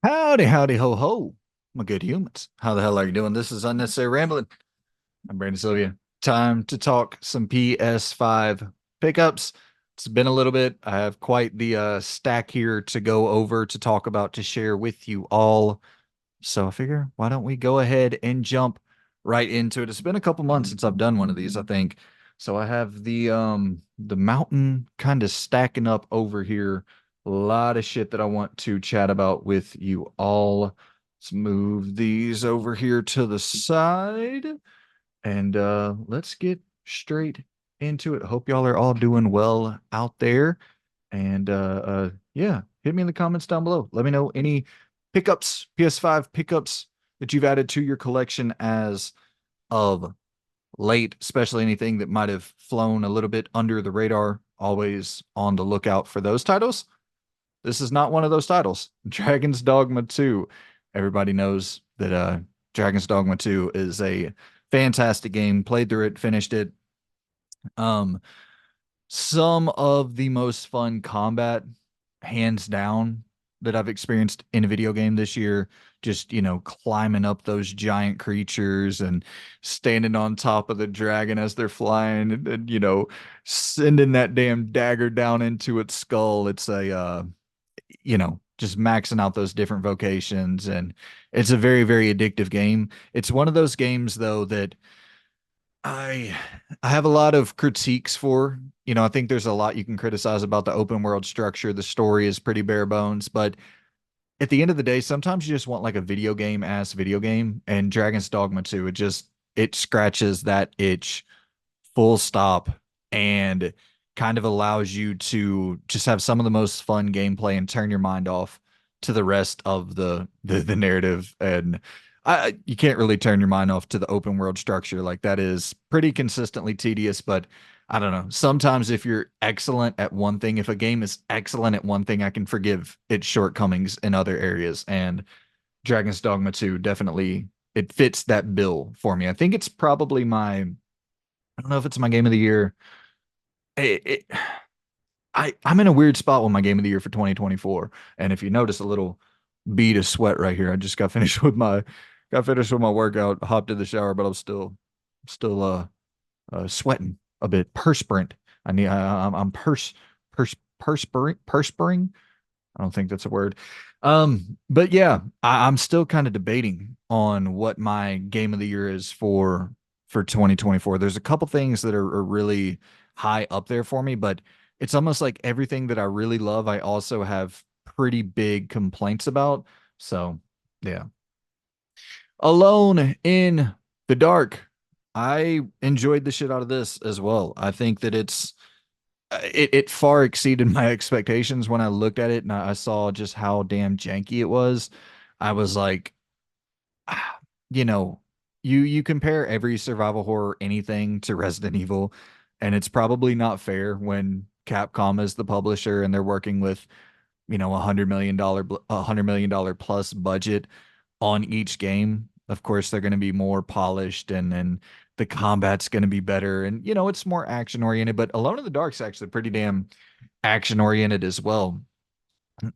Howdy, howdy, ho, ho, my good humans. How the hell are you doing? This is Unnecessary Rambling. I'm Brandon Sylvia. Time to talk some PS5 pickups. It's been a little bit. I have quite the stack here to go over to talk about to share with you all. So I figure, why don't we go ahead and jump right into it? It's been a couple months since I've done one of these, I think. So I have the mountain kind of stacking up over here. A lot of shit that I want to chat about with you all. Let's move these over here to the side and let's get straight into it. Hope y'all are all doing well out there. And yeah, hit me in the comments down below. Let me know any pickups, PS5 pickups that you've added to your collection as of late, especially anything that might have flown a little bit under the radar. Always on the lookout for those titles. This is not one of those titles. Dragon's Dogma 2. Everybody knows that Dragon's Dogma 2 is a fantastic game. Played through it, finished it. Um some of the most fun combat, hands down, that I've experienced in a video game this year. Just, climbing up those giant creatures and standing on top of the dragon as they're flying and sending that damn dagger down into its skull. It's just maxing out those different vocations. And it's a very, very addictive game. It's one of those games, though, that I I have a lot of critiques for. I think there's a lot you can criticize about the open world structure. The story is pretty bare bones, but at the end of the day, sometimes you just want like a video game, and Dragon's Dogma 2, it scratches that itch full stop and kind of allows you to just have some of the most fun gameplay and turn your mind off to the rest of the narrative. And you can't really turn your mind off to the open world structure. Like, that is pretty consistently tedious. But I don't know, sometimes if you're excellent at one thing, if a game is excellent at one thing, I can forgive its shortcomings in other areas. And Dragon's Dogma 2 definitely, it fits that bill for me. I think it's probably I don't know if it's my game of the year. It, I'm in a weird spot with my game of the year for 2024. And if you notice a little bead of sweat right here, I just got finished with my workout, hopped in the shower, but I'm still sweating a bit, perspirant. I'm perspiring. I don't think that's a word. But yeah, I'm still kind of debating on what my game of the year is for 2024. There's a couple things that are really high up there for me, but it's almost like everything that I really love, I also have pretty big complaints about. So yeah. Alone in the Dark. I enjoyed the shit out of this as well. I think that it far exceeded my expectations when I looked at it and I saw just how damn janky it was. I was like, ah, you know, you compare every survival horror anything to Resident Evil, and it's probably not fair when Capcom is the publisher and they're working with, $100 million plus budget on each game. Of course, they're going to be more polished and the combat's going to be better. And, it's more action oriented, but Alone in the Dark's actually pretty damn action oriented as well.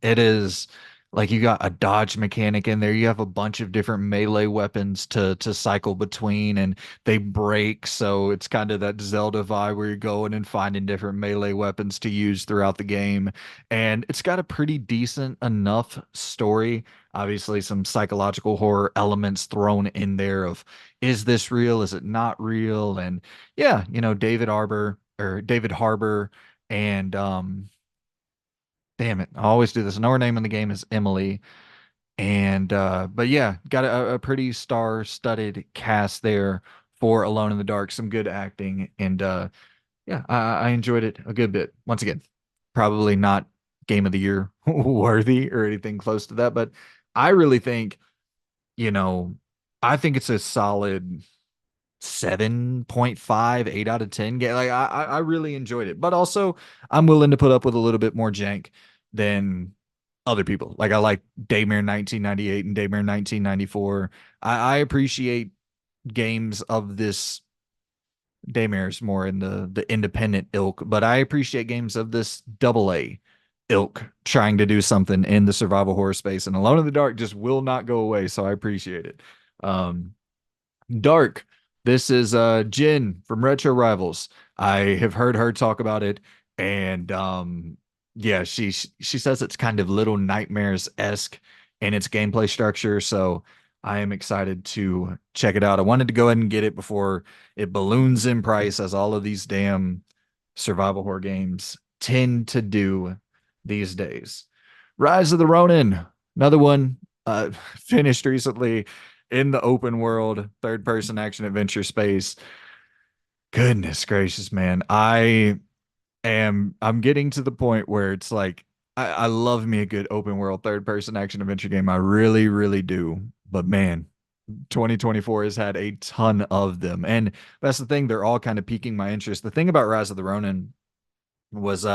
It is like you got a dodge mechanic in there. You have a bunch of different melee weapons to cycle between, and they break. So it's kind of that Zelda vibe where you're going and finding different melee weapons to use throughout the game. And it's got a pretty decent enough story. Obviously, some psychological horror elements thrown in there of, is this real? Is it not real? And yeah, David Harbour and damn it, I always do this. I know her name in the game is Emily. And but yeah, got a pretty star-studded cast there for Alone in the Dark, some good acting, and yeah, I enjoyed it a good bit. Once again, probably not game of the year worthy or anything close to that, but I really think, you know, I think it's a solid 7.5, 8 out of 10 game. Like I really enjoyed it. But also I'm willing to put up with a little bit more jank than other people. Like, I like Daymare 1998 and Daymare 1994. I appreciate games of this. Daymare's more in the independent ilk, but I appreciate games of this double A ilk trying to do something in the survival horror space, and Alone in the Dark just will not go away. So I appreciate it. Um, Darq. This is Jin from Retro Rivals. I have heard her talk about it, and yeah, she says it's kind of Little Nightmares-esque in its gameplay structure. So I am excited to check it out. I wanted to go ahead and get it before it balloons in price, as all of these damn survival horror games tend to do these days. Rise of the Ronin, another one finished recently in the open world, third person action adventure space. Goodness gracious, man. I'm getting to the point where it's like I love me a good open world third person action adventure game. I really, really do. But man, 2024 has had a ton of them. And that's the thing, they're all kind of piquing my interest. The thing about Rise of the Ronin was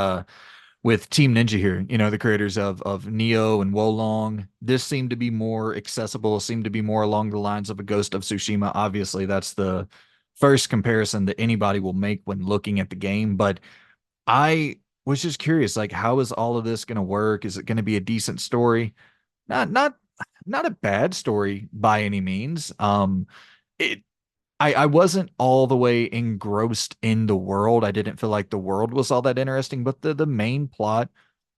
with Team Ninja here, the creators of Neo and Wolong. This seemed to be more accessible, seemed to be more along the lines of a Ghost of Tsushima. Obviously, that's the first comparison that anybody will make when looking at the game. But I was just curious, like, how is all of this going to work? Is it going to be a decent story? Not a bad story by any means. It I wasn't all the way engrossed in the world. I didn't feel like the world was all that interesting, but the main plot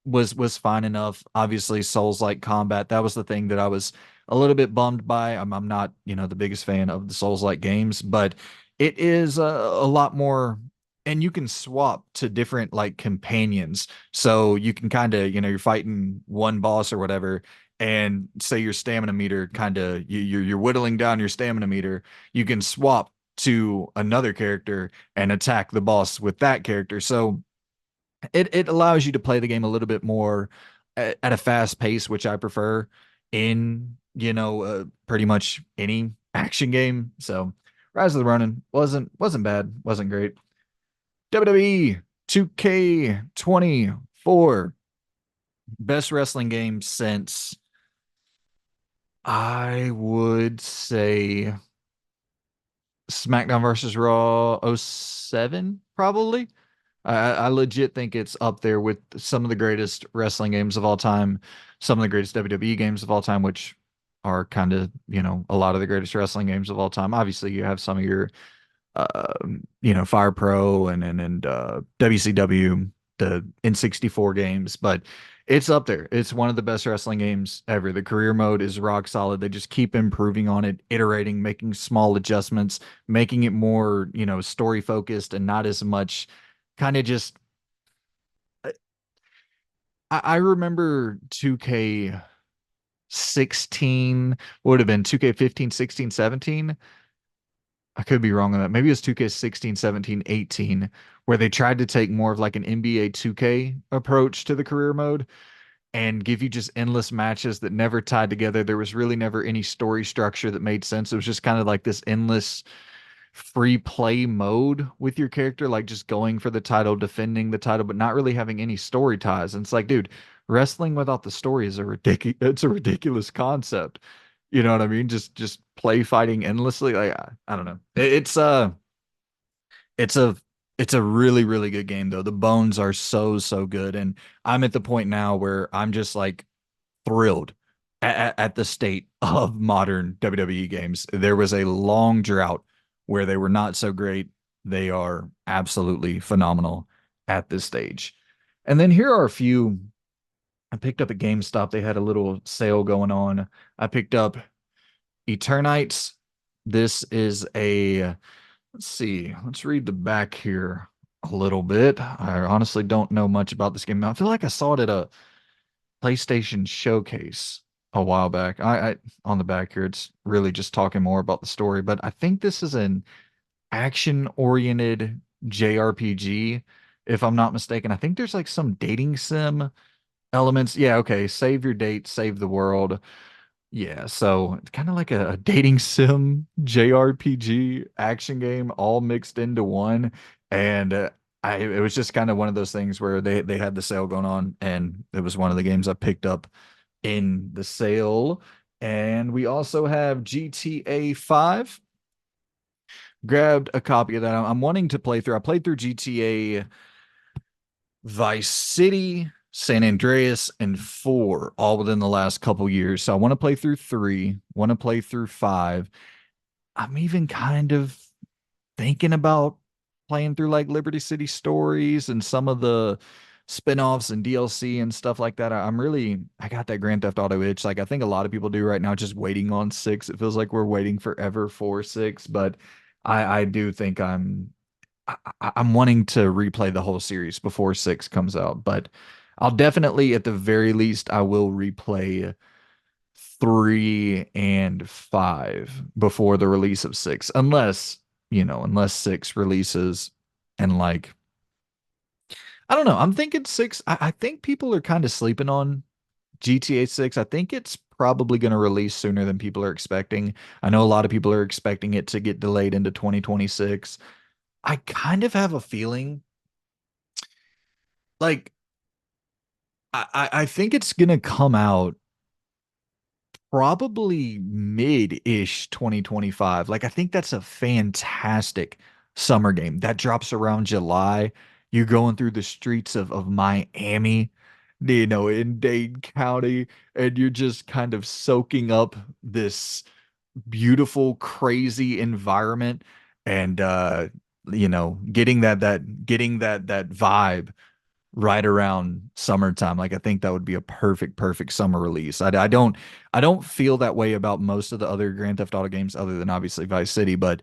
was fine enough. Obviously, Souls-like combat, that was the thing that I was a little bit bummed by. I'm not, the biggest fan of the Souls-like games, but it is a lot more, and you can swap to different like companions. So you can kind of, you're fighting one boss or whatever, and say your stamina meter kind of you're whittling down your stamina meter, you can swap to another character and attack the boss with that character. So it allows you to play the game a little bit more at a fast pace, which I prefer in, pretty much any action game. So Rise of the Ronin wasn't bad, wasn't great. WWE 2K24, best wrestling game since, I would say, SmackDown versus Raw '07, probably. I legit think it's up there with some of the greatest wrestling games of all time, some of the greatest WWE games of all time, which are kind of, a lot of the greatest wrestling games of all time. Obviously, you have some of your Fire Pro and WCW, the N64 games, but it's up there. It's one of the best wrestling games ever. The career mode is rock solid. They just keep improving on it, iterating, making small adjustments, making it more, story focused and not as much kind of just. I remember 2K16 would have been 2K15, 16, 17. I could be wrong on that. Maybe it was 2K16, 17, 18, where they tried to take more of like an NBA 2K approach to the career mode and give you just endless matches that never tied together. There was really never any story structure that made sense. It was just kind of like this endless free play mode with your character, like just going for the title, defending the title, but not really having any story ties. And it's like, dude, wrestling without the story is it's a ridiculous concept. You know what I mean? Just play fighting endlessly. Like I don't know. It's a it's a really, really good game though. The bones are so good. And I'm at the point now where I'm just like thrilled at the state of modern WWE games. There was a long drought where they were not so great. They are absolutely phenomenal at this stage. And then here are a few I picked up at GameStop. They had a little sale going on. I picked up Eternights. This is let's see, let's read the back here a little bit. I honestly don't know much about this game. I feel like I saw it at a PlayStation showcase a while back. I on the back here, it's really just talking more about the story, but I think this is an action-oriented JRPG, if I'm not mistaken. I think there's like some dating sim elements. Yeah, okay. Save your date, save the world. Yeah, so it's kind of like a dating sim JRPG action game all mixed into one. And it was just kind of one of those things where they had the sale going on, and it was one of the games I picked up in the sale. And we also have GTA 5. Grabbed a copy of that. I'm wanting to play through. I played through GTA Vice City San Andreas, and 4, all within the last couple years. So I want to play through 3, want to play through 5. I'm even kind of thinking about playing through like Liberty City Stories and some of the spin-offs and DLC and stuff like that. I got that Grand Theft Auto itch. Like I think a lot of people do right now, just waiting on 6. It feels like we're waiting forever for 6, but I do think I'm wanting to replay the whole series before 6 comes out. But I'll definitely, at the very least, I will replay 3 and 5 before the release of 6, unless 6 releases and like I don't know. I'm thinking 6. I think people are kind of sleeping on GTA 6. I think it's probably going to release sooner than people are expecting. I know a lot of people are expecting it to get delayed into 2026. I kind of have a feeling like I think it's going to come out probably mid-ish 2025. Like I think that's a fantastic summer game. That drops around July. You're going through the streets of Miami, in Dade County, and you're just kind of soaking up this beautiful, crazy environment and getting that vibe right around summertime. Like I think that would be a perfect summer release. I don't feel that way about most of the other Grand Theft Auto games other than obviously Vice City, but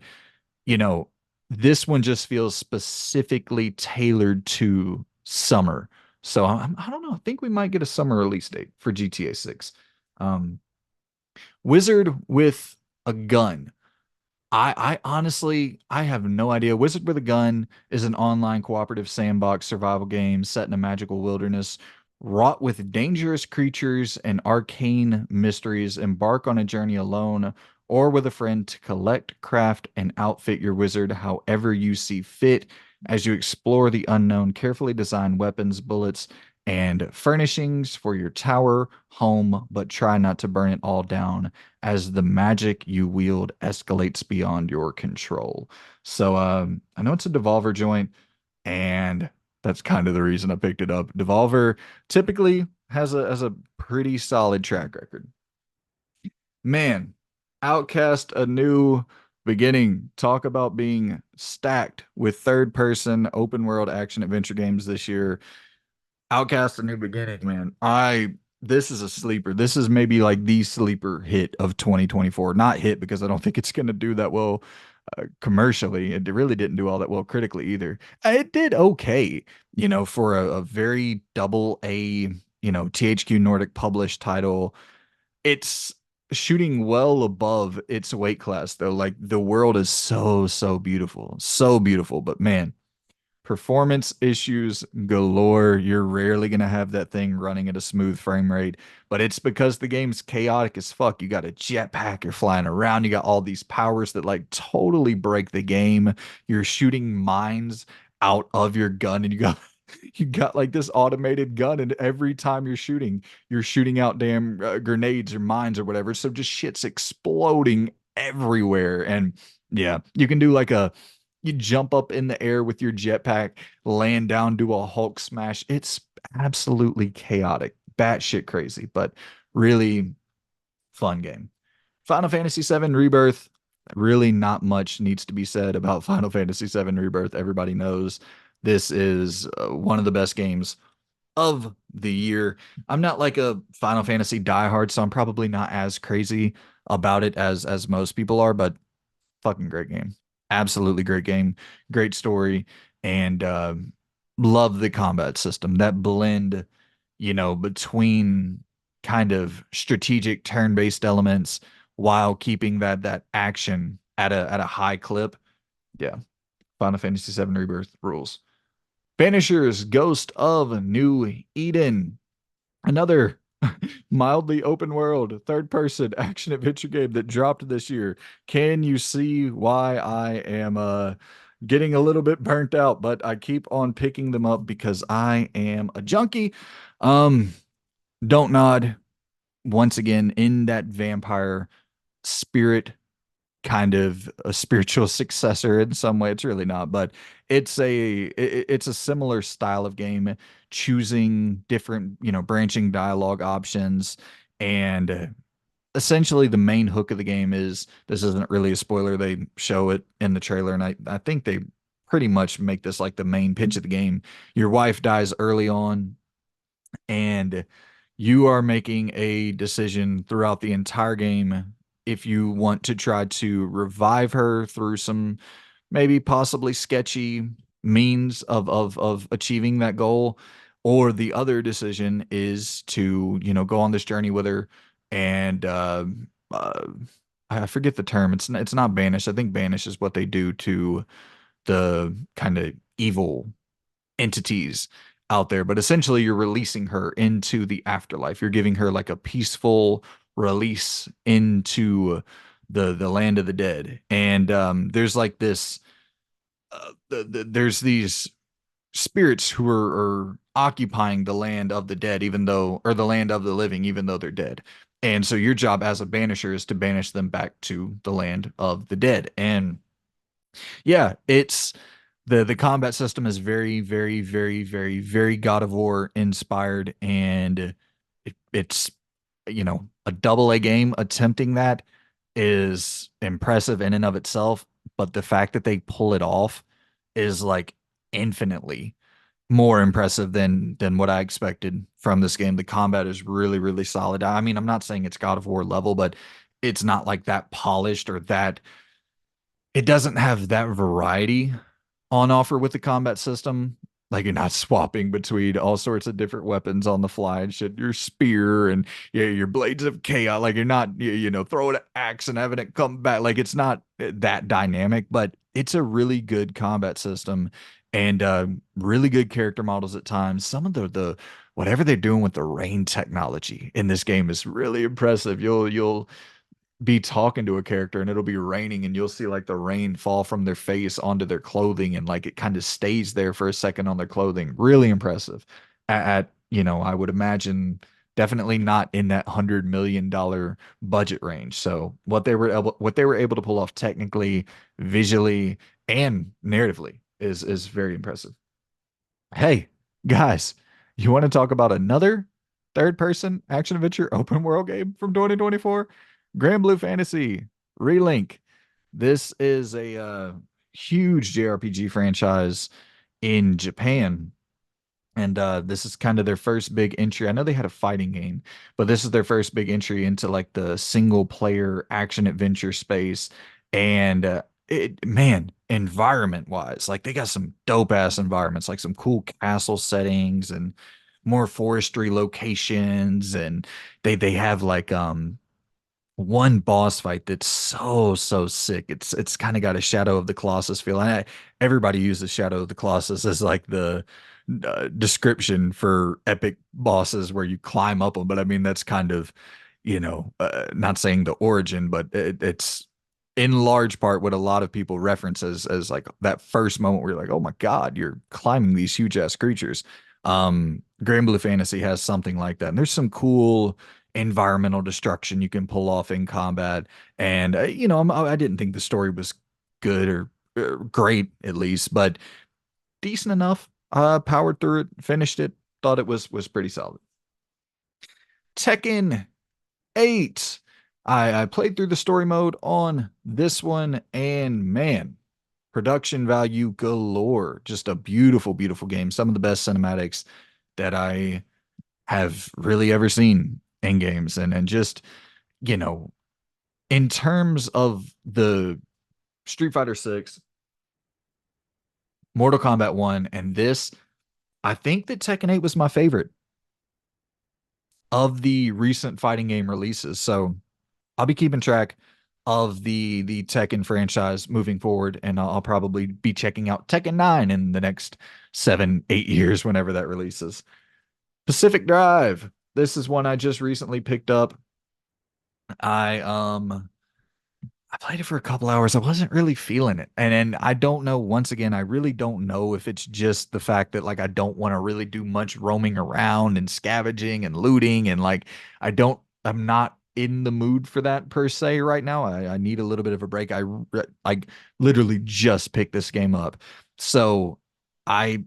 you know, this one just feels specifically tailored to summer. So I don't know. I think we might get a summer release date for GTA 6. Um, Wizard with a gun. I honestly I have no idea. Wizard with a Gun is an online cooperative sandbox survival game set in a magical wilderness wrought with dangerous creatures and arcane mysteries. Embark on a journey alone or with a friend to collect, craft, and outfit your wizard however you see fit as you explore the unknown. Carefully design weapons, bullets, and furnishings for your tower, home, but try not to burn it all down as the magic you wield escalates beyond your control. So I know it's a Devolver joint, and that's kind of the reason I picked it up. Devolver typically has a pretty solid track record. Man, Outcast, a new beginning. Talk about being stacked with third person open world action adventure games this year. Outcast: A New Beginning, man. This is a sleeper. This is maybe like the sleeper hit of 2024. Not hit because I don't think it's going to do that well commercially. It really didn't do all that well critically either. It did okay, for a very double A, THQ Nordic published title. It's shooting well above its weight class though. Like the world is so beautiful. So beautiful, but man, performance issues galore. You're rarely going to have that thing running at a smooth frame rate, but it's because the game's chaotic as fuck. You got a jetpack, you're flying around, you got all these powers that like totally break the game. You're shooting mines out of your gun, and you got like this automated gun, and every time you're shooting out damn grenades or mines or whatever. So just shit's exploding everywhere. And yeah, you can do like you jump up in the air with your jetpack, land down, do a Hulk smash. It's absolutely chaotic, batshit crazy, but really fun game. Final Fantasy VII Rebirth. Really, not much needs to be said about Final Fantasy VII Rebirth. Everybody knows this is one of the best games of the year. I'm not like a Final Fantasy diehard, so I'm probably not as crazy about it as most people are, but fucking great game. Absolutely great game. Great story. And love the combat system. That blend, between kind of strategic turn-based elements while keeping that action at a high clip. Yeah. Final Fantasy VII Rebirth rules. Banishers Ghost of New Eden. Another mildly open world, third person action adventure game that dropped this year. Can you see why I am getting a little bit burnt out, but I keep on picking them up because I am a junkie. Um, don't nod once again in that vampire spirit kind of a spiritual successor in some way. It's really not, but it's a similar style of game, choosing different, branching dialogue options. And essentially the main hook of the game is, this isn't really a spoiler, they show it in the trailer, and I think they pretty much make this like the main pitch of the game. Your wife dies early on, and you are making a decision throughout the entire game if you want to try to revive her through some maybe possibly sketchy means of achieving that goal, or the other decision is to, go on this journey with her. And uh I forget the term. It's not banish. I think banish is what they do to the kind of evil entities out there, but essentially you're releasing her into the afterlife. You're giving her like a peaceful release into the land of the dead. And there's like this there's these spirits who are occupying the land of the dead, even though, or the land of the living, even though they're dead. And so your job as a banisher is to banish them back to the land of the dead. And yeah, it's the combat system is very, very, very, very, very God of War inspired, and it's, a double A game. Attempting that is impressive in and of itself, but the fact that they pull it off is like infinitely more impressive than what I expected from this game. The combat is really, really solid. I mean, I'm not saying it's God of War level, but it's not like that polished, or that it doesn't have that variety on offer with the combat system. Like, you're not swapping between all sorts of different weapons on the fly and shit. Your spear and, your blades of chaos. Like, you're not, throwing an axe and having it come back. Like, it's not that dynamic, but it's a really good combat system, and really good character models at times. Some of the whatever they're doing with the rain technology in this game is really impressive. You'll be talking to a character and it'll be raining, and you'll see like the rain fall from their face onto their clothing, and like it kind of stays there for a second on their clothing. Really impressive. I would imagine definitely not in that $100 million budget range. So what they were able to pull off technically, visually, and narratively is very impressive. Hey, guys, you want to talk about another third person action adventure open world game from 2024? Grandblue Fantasy Relink. This is a huge JRPG franchise in Japan, and this is kind of their first big entry. I know they had a fighting game, but this is their first big entry into like the single player action adventure space. And man, environment wise, like they got some dope ass environments, like some cool castle settings and more forestry locations. And they have like one boss fight that's so sick. It's kind of got a Shadow of the Colossus feel. And everybody uses Shadow of the Colossus as like the description for epic bosses where you climb up them. But I mean, that's kind of, not saying the origin, but it's in large part what a lot of people reference as like that first moment where you're like, oh my God, you're climbing these huge ass creatures. Granblue Fantasy has something like that. And there's some cool environmental destruction you can pull off in combat. And I didn't think the story was good, or great at least, but decent enough. Powered through it, finished it, thought it was pretty solid. Tekken 8. I played through the story mode on this one, and man, production value galore. Just a beautiful, beautiful game. Some of the best cinematics that I have really ever seen in games. And just, you know, in terms of the Street Fighter 6, Mortal Kombat 1, and this, I think that Tekken 8 was my favorite of the recent fighting game releases. So I'll be keeping track of the Tekken franchise moving forward, and I'll probably be checking out Tekken 9 in the next 7, 8 years whenever that releases. Pacific Drive. This is one I just recently picked up. I I played it for a couple hours. I wasn't really feeling it. And I don't know, once again, I really don't know if it's just the fact that like I don't want to really do much roaming around and scavenging and looting, and like I'm not in the mood for that per se right now. I need a little bit of a break. I literally just picked this game up. So I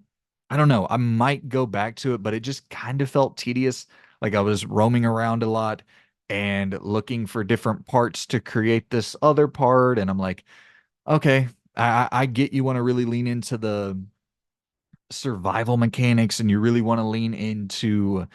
I don't know. I might go back to it, but it just kind of felt tedious. Like I was roaming around a lot and looking for different parts to create this other part. And I'm like, okay, I get you want to really lean into the survival mechanics and you really want to lean into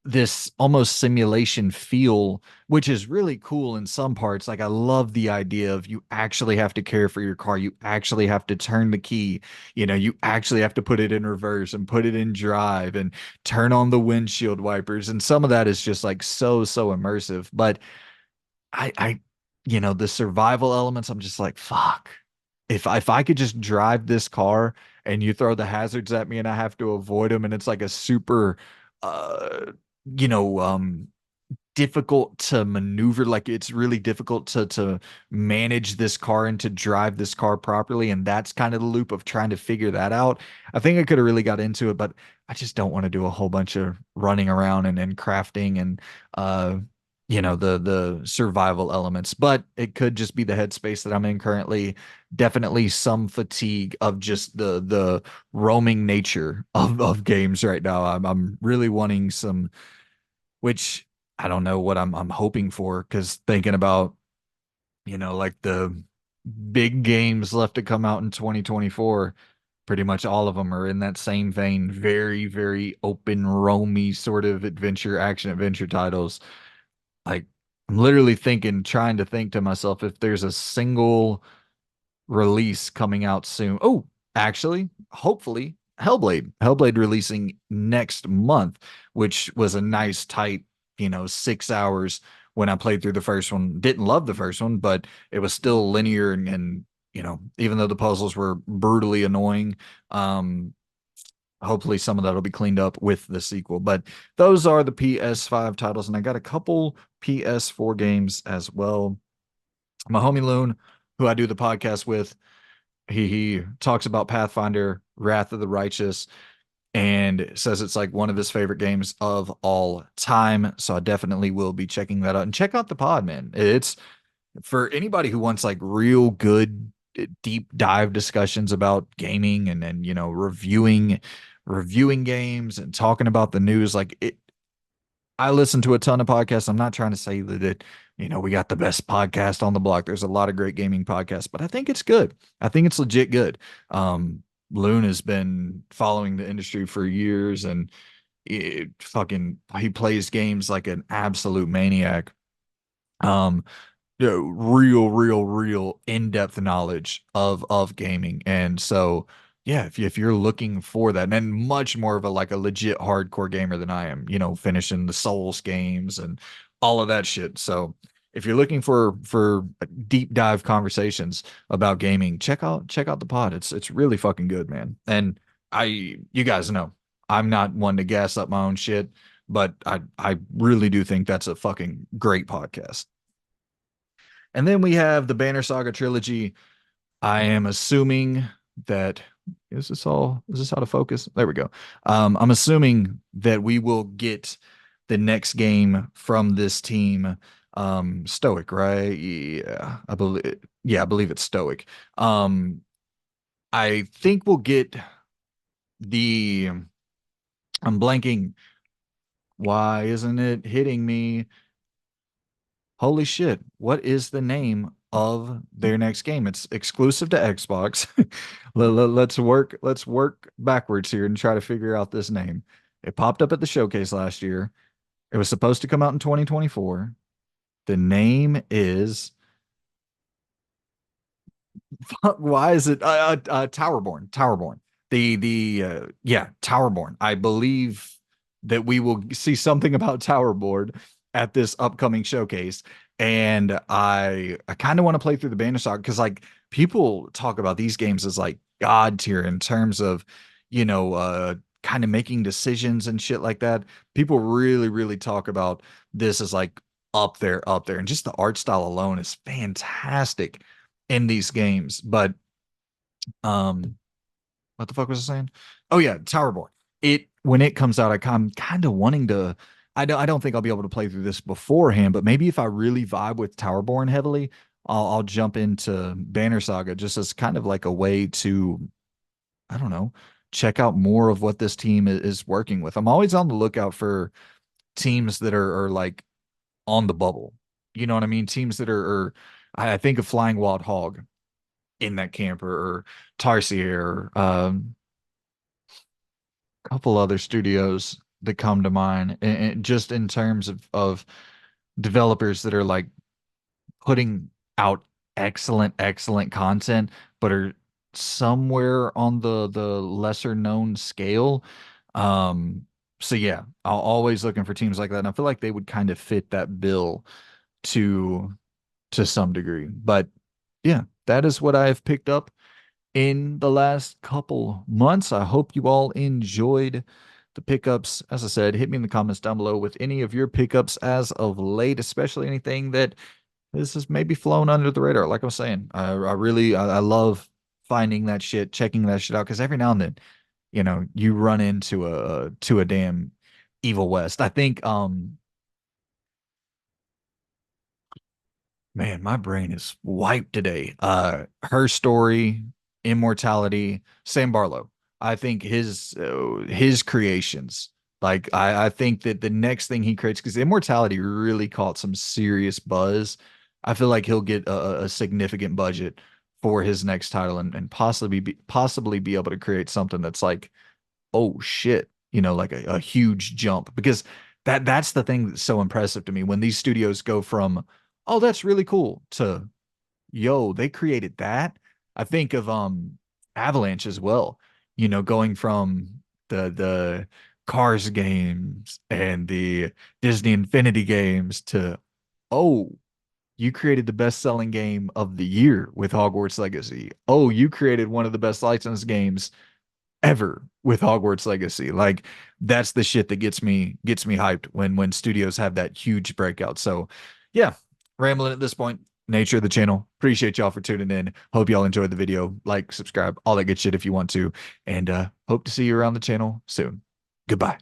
this almost simulation feel, which is really cool in some parts. Like I love the idea of you actually have to care for your car. You actually have to turn the key. You actually have to put it in reverse and put it in drive and turn on the windshield wipers. And some of that is just like so immersive. But the survival elements, I'm just like, fuck. If I could just drive this car and you throw the hazards at me and I have to avoid them and it's like a super uh you know difficult to maneuver, like it's really difficult to manage this car and to drive this car properly, and that's kind of the loop of trying to figure that out. I think I could have really got into it, but I just don't want to do a whole bunch of running around and crafting and uh the survival elements. But it could just be the headspace that I'm in currently. Definitely some fatigue of just the roaming nature of games right now. I'm really wanting some, which I don't know what I'm hoping for, because thinking about, like the big games left to come out in 2024, pretty much all of them are in that same vein, very, very open, roamy sort of action adventure titles. Like I'm literally trying to think to myself if there's a single release coming out soon. Oh, actually, hopefully, Hellblade. Hellblade releasing next month, which was a nice tight, 6 hours when I played through the first one. Didn't love the first one, but it was still linear and even though the puzzles were brutally annoying, hopefully some of that'll be cleaned up with the sequel. But those are the PS5 titles, and I got a couple PS4 games as well. My homie Loon, who I do the podcast with, he talks about Pathfinder, Wrath of the Righteous, and says it's like one of his favorite games of all time. So I definitely will be checking that out. And check out the pod, man. It's for anybody who wants like real good deep dive discussions about gaming and reviewing games and talking about the news. Like it, I listen to a ton of podcasts. I'm not trying to say that we got the best podcast on the block. There's a lot of great gaming podcasts, but I think it's good. I think it's legit good. Loon has been following the industry for years, and he plays games like an absolute maniac. Um, real in-depth knowledge of gaming. And so yeah, if you're looking for that, and much more of a like a legit hardcore gamer than I am, finishing the Souls games and all of that shit. So if you're looking for deep dive conversations about gaming, check out the pod. It's really fucking good, man. And you guys know I'm not one to gas up my own shit, but I really do think that's a fucking great podcast. And then we have the Banner Saga trilogy. I am assuming that is this out of focus? There we go. I'm assuming that we will get the next game from this team. Stoic, right? I believe it's Stoic. Um, I think we'll get the I'm blanking. Why isn't it hitting me? Holy shit, what is the name of their next game? It's exclusive to Xbox. Let's work backwards here and try to figure out this name. It popped up at the showcase last year. It was supposed to come out in 2024. The name is why is it Towerborn? Towerborn. The yeah, Towerborn. I believe that we will see something about Towerborn at this upcoming showcase. And I kind of want to play through the Banner Saga because like people talk about these games as like god tier in terms of, kind of making decisions and shit like that. People really talk about this as like up there. And just the art style alone is fantastic in these games. But um, what the fuck was I saying? Oh yeah, Towerborn. It when it comes out, I'm kind of wanting to. I don't think I'll be able to play through this beforehand, but maybe if I really vibe with Towerborn heavily, I'll jump into Banner Saga just as kind of like a way to, I don't know, check out more of what this team is working with. I'm always on the lookout for teams that are like on the bubble. You know what I mean? Teams that are I think of Flying Wild Hog in that camp, or Tarsier, a couple other studios that come to mind, and just in terms of developers that are like putting out excellent content, but are somewhere on the lesser known scale. Um, so yeah, I'll always looking for teams like that, and I feel like they would kind of fit that bill to some degree. But yeah, that is what I have picked up in the last couple months. I hope you all enjoyed the pickups. As I said, hit me in the comments down below with any of your pickups as of late, especially anything that this has maybe flown under the radar. Like I was saying, I really I love finding that shit, checking that shit out, because every now and then, you run into a damn Evil West. I think man, my brain is wiped today. Her story, Immortality, Sam Barlow. I think his creations. Like I think that the next thing he creates, because Immortality really caught some serious buzz. I feel like he'll get a significant budget for his next title, and possibly be able to create something that's like, oh shit, like a huge jump, because that's the thing that's so impressive to me when these studios go from, oh, that's really cool, to, yo, they created that. I think of Avalanche as well, going from the Cars games and the Disney Infinity games to, oh, you created the best-selling game of the year with Hogwarts Legacy. Oh, you created one of the best licensed games ever with Hogwarts Legacy. Like, that's the shit that gets me hyped when studios have that huge breakout. So yeah, rambling at this point. Nature of the channel. Appreciate y'all for tuning in. Hope y'all enjoyed the video. Like, subscribe, all that good shit if you want to. And hope to see you around the channel soon. Goodbye.